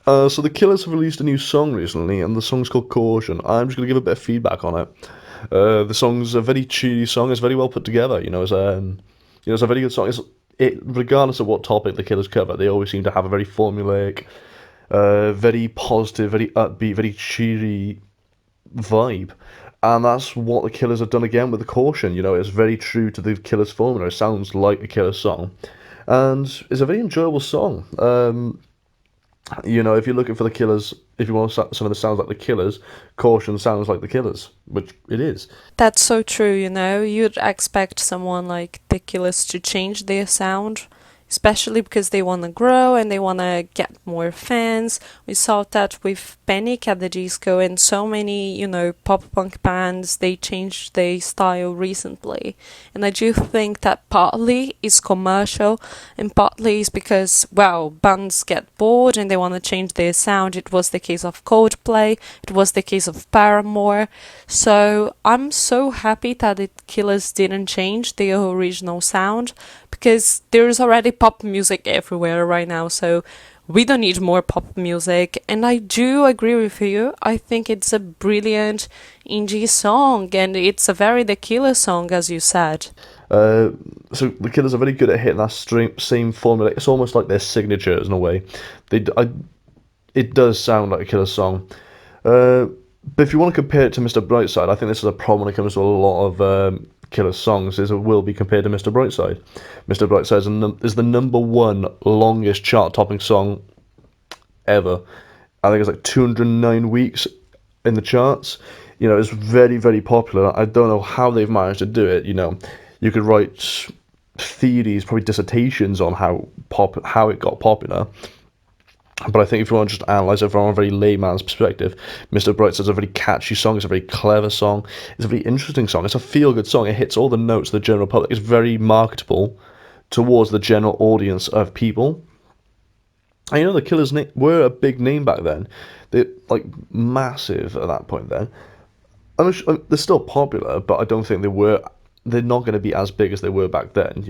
So the Killers have released a new song recently, and the song's called Caution. I'm just gonna give a bit of feedback on it. The song's a very cheery song. It's very well put together. It's a very good song. Regardless of what topic the Killers cover, they always seem to have a very formulaic, very positive, very upbeat, very cheery vibe. And that's what the Killers have done again with the Caution. It's very true to the Killers formula. It sounds like a Killers song, and it's a very enjoyable song. If you're looking for the Killers, if you want something that sounds like the Killers, Caution sounds like the Killers, which it is. That's so true. You'd expect someone like the Killers to change their sound, especially because they want to grow and they want to get more fans. We saw that with Panic at the Disco and so many pop punk bands, they changed their style recently. And I do think that partly is commercial and partly is because, well, bands get bored and they want to change their sound. It was the case of Coldplay, it was the case of Paramore. So I'm so happy that the Killers didn't change their original sound because there's already pop music everywhere right now, so we don't need more pop music. And I do agree with you. I think it's a brilliant indie song, and it's a very The Killer song, as you said. So the Killers are very good at hitting that same formula. It's almost like their signature in a way. It does sound like a Killers song. But if you want to compare it to Mr. Brightside, I think this is a problem when it comes to a lot of Killers songs. Is it will be compared to Mr. Brightside. Mr. Brightside is the number one longest chart-topping song ever. I think it's like 209 weeks in the charts. It's very, very popular. I don't know how they've managed to do it. You could write theories, probably dissertations on how it got popular. But I think if you want to just analyse it from a very layman's perspective, Mr. Brightside's a very catchy song, it's a very clever song, it's a very interesting song, it's a feel-good song, it hits all the notes of the general public, it's very marketable towards the general audience of people. And the Killers were a big name back then. They're like massive at that point then. They're still popular, but I don't think they're not going to be as big as they were back then.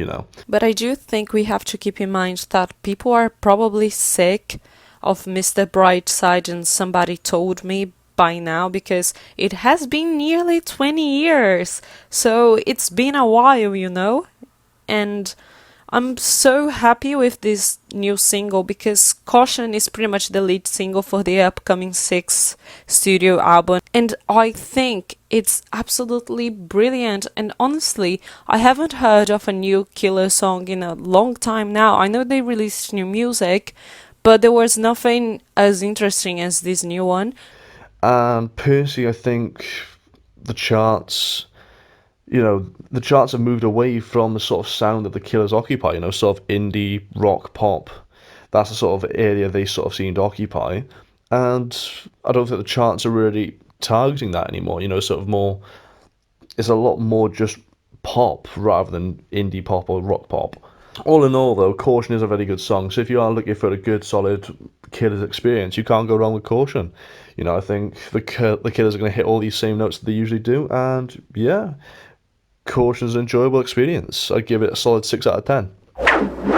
But I do think we have to keep in mind that people are probably sick of Mr. Brightside, and somebody told me by now because it has been nearly 20 years. So it's been a while. And I'm so happy with this new single because Caution is pretty much the lead single for the upcoming sixth studio album. And I think it's absolutely brilliant. And honestly, I haven't heard of a new Killer song in a long time now. I know they released new music, but there was nothing as interesting as this new one. And personally, I think the charts the charts have moved away from the sort of sound that the Killers occupy, sort of indie, rock, pop. That's the sort of area they sort of seem to occupy. And I don't think the charts are really targeting that anymore, sort of more, it's a lot more just pop rather than indie pop or rock pop. All in all, though, Caution is a very good song. So if you are looking for a good, solid Killers experience, you can't go wrong with Caution. I think the Killers are going to hit all these same notes that they usually do, and yeah, Caution's an enjoyable experience. I'd give it a solid 6 out of 10.